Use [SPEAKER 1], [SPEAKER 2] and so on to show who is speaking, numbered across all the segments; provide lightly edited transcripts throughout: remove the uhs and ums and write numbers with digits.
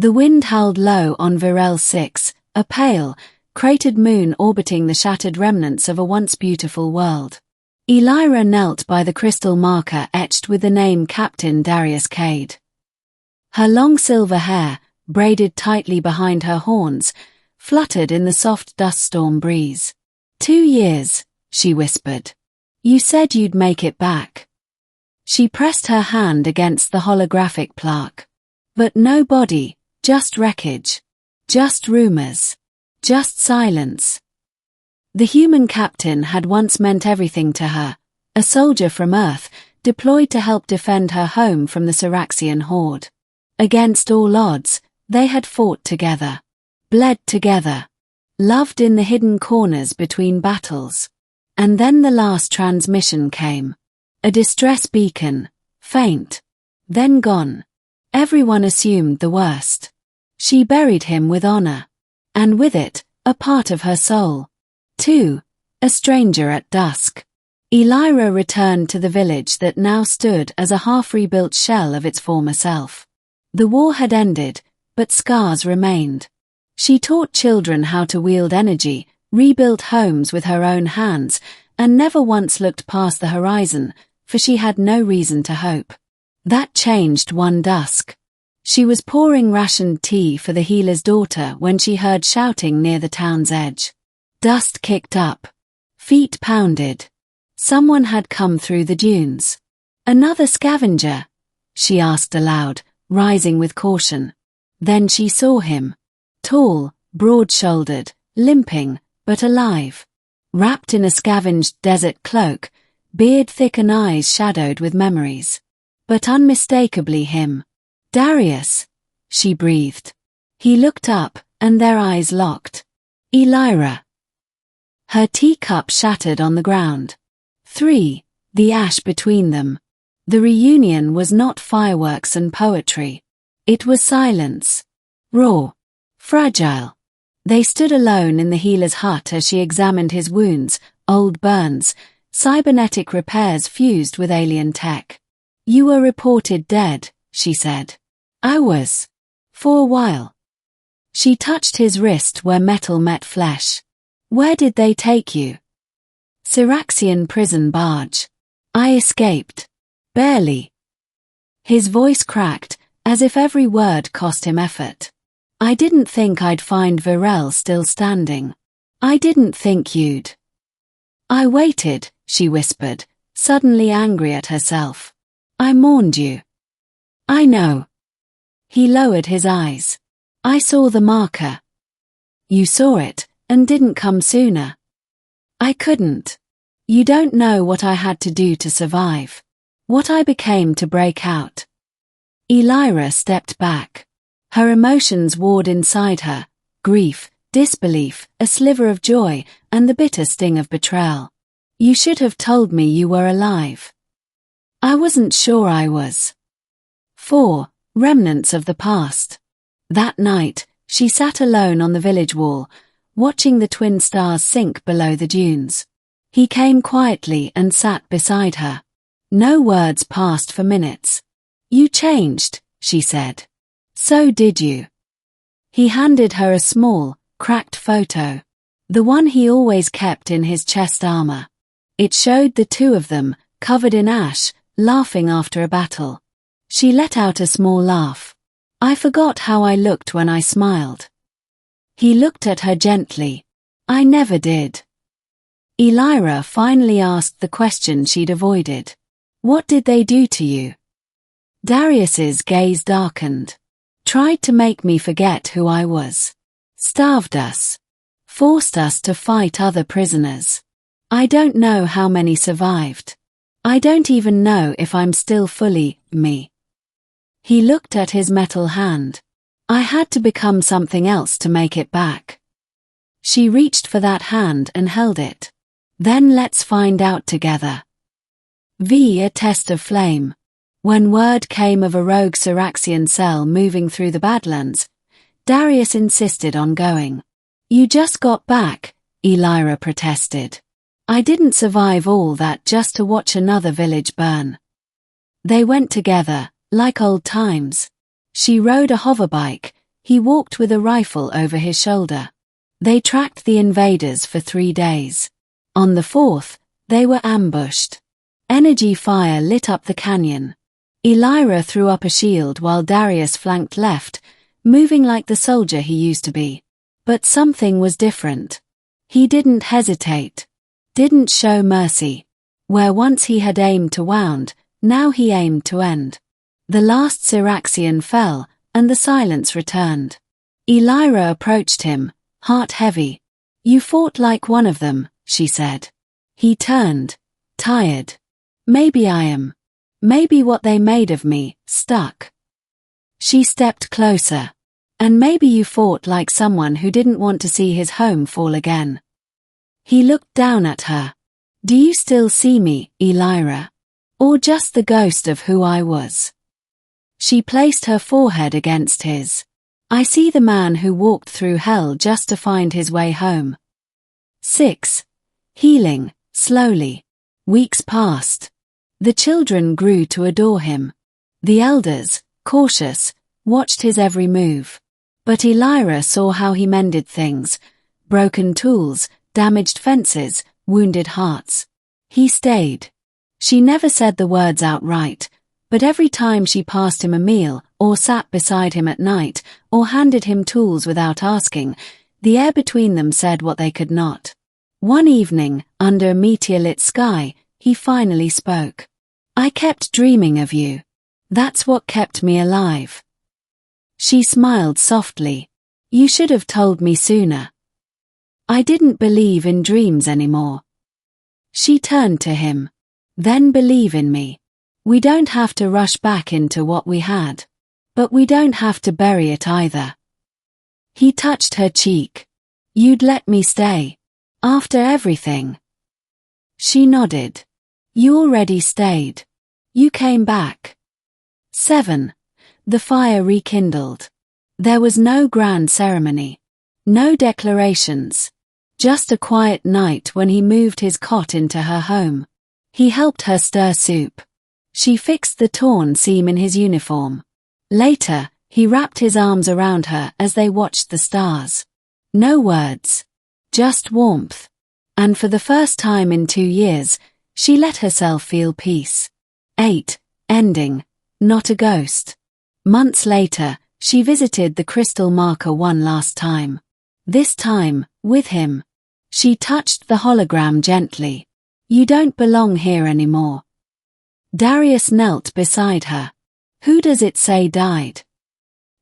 [SPEAKER 1] The wind howled low on Virel 6, a pale, cratered moon orbiting the shattered remnants of a once beautiful world. Aelira knelt by the crystal marker etched with the name Captain Darius Kade. Her long silver hair, braided tightly behind her horns, fluttered in the soft dust storm breeze. 2 years, she whispered. You said you'd make it back. She pressed her hand against the holographic plaque. But no body, just wreckage. Just rumors. Just silence. The human captain had once meant everything to her, a soldier from Earth, deployed to help defend her home from the Syraxian horde. Against all odds, they had fought together, bled together, loved in the hidden corners between battles. And then the last transmission came. A distress beacon, faint, then gone. Everyone assumed the worst. She buried him with honor. And with it, a part of her soul. 2. A stranger at dusk. Aelira returned to the village that now stood as a half-rebuilt shell of its former self. The war had ended, but scars remained. She taught children how to wield energy, rebuilt homes with her own hands, and never once looked past the horizon, for she had no reason to hope. That changed one dusk. She was pouring rationed tea for the healer's daughter when she heard shouting near the town's edge. Dust kicked up. Feet pounded. Someone had come through the dunes. Another scavenger? She asked aloud, rising with caution. Then she saw him. Tall, broad-shouldered, limping, but alive. Wrapped in a scavenged desert cloak, beard thick and eyes shadowed with memories. But unmistakably him. Darius, she breathed. He looked up, and their eyes locked. Aelira. Her teacup shattered on the ground. 3. The ash between them. The reunion was not fireworks and poetry. It was silence. Raw. Fragile. They stood alone in the healer's hut as she examined his wounds, old burns, cybernetic repairs fused with alien tech. You were reported dead, she said. I was. For a while. She touched his wrist where metal met flesh. Where did they take you? Syraxian prison barge. I escaped. Barely. His voice cracked, as if every word cost him effort. I didn't think I'd find Virel still standing. I didn't think you'd. I waited, she whispered, suddenly angry at herself. I mourned you. I know. He lowered his eyes. I saw the marker. You saw it, and didn't come sooner. I couldn't. You don't know what I had to do to survive. What I became to break out. Aelira stepped back. Her emotions warred inside her, grief, disbelief, a sliver of joy, and the bitter sting of betrayal. You should have told me you were alive. I wasn't sure I was. 4. Remnants of the past. That night, she sat alone on the village wall, watching the twin stars sink below the dunes. He came quietly and sat beside her. No words passed for minutes. You changed, she said. So did you. He handed her a small, cracked photo. The one he always kept in his chest armor. It showed the two of them, covered in ash, laughing after a battle. She let out a small laugh. I forgot how I looked when I smiled. He looked at her gently. I never did. Aelira finally asked the question she'd avoided. What did they do to you? Darius's gaze darkened. Tried to make me forget who I was. Starved us. Forced us to fight other prisoners. I don't know how many survived. I don't even know if I'm still fully me. He looked at his metal hand. I had to become something else to make it back. She reached for that hand and held it. Then let's find out together. A test of flame. When word came of a rogue Syraxian cell moving through the Badlands, Darius insisted on going. You just got back, Aelira protested. I didn't survive all that just to watch another village burn. They went together, like old times. She rode a hoverbike, He walked with a rifle over his shoulder. They tracked the invaders for 3 days. On the 4th, they were ambushed. Energy fire lit up the canyon. Aelira threw up a shield while Darius flanked left, moving like the soldier he used to be. But something was different. He didn't hesitate. Didn't show mercy. Where once he had aimed to wound, now he aimed to end. The last Syraxian fell, and the silence returned. Aelira approached him, heart heavy. "You fought like one of them," she said. He turned, tired. "Maybe I am. Maybe what they made of me, stuck." She stepped closer. "And maybe you fought like someone who didn't want to see his home fall again." He looked down at her. "Do you still see me, Aelira? Or just the ghost of who I was?" She placed her forehead against his. "I see the man who walked through hell just to find his way home." 6. Healing, slowly. Weeks passed. The children grew to adore him. The elders, cautious, watched his every move. But Aelira saw how he mended things: broken tools, damaged fences, wounded hearts. He stayed. She never said the words outright, but every time she passed him a meal, or sat beside him at night, or handed him tools without asking, the air between them said what they could not. One evening, under a meteor-lit sky, he finally spoke. "I kept dreaming of you. That's what kept me alive." She smiled softly. "You should have told me sooner." "I didn't believe in dreams anymore." She turned to him. "Then believe in me. We don't have to rush back into what we had. But we don't have to bury it either." He touched her cheek. "You'd let me stay. After everything." She nodded. "You already stayed. You came back." 7. The fire rekindled. There was no grand ceremony. No declarations. Just a quiet night when he moved his cot into her home. He helped her stir soup. She fixed the torn seam in his uniform. Later, he wrapped his arms around her as they watched the stars. No words. Just warmth. And for the first time in 2 years, she let herself feel peace. 8. Ending. Not a ghost. Months later, she visited the crystal marker one last time. This time, with him. She touched the hologram gently. "You don't belong here anymore." Darius knelt beside her. "Who does it say died?"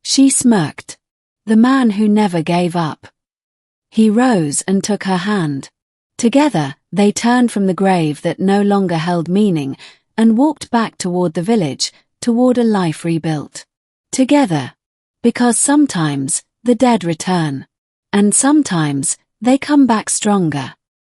[SPEAKER 1] She smirked. "The man who never gave up." He rose and took her hand. Together, they turned from the grave that no longer held meaning and walked back toward the village, toward a life rebuilt. Together. Because sometimes, the dead return. And sometimes, they come back stronger.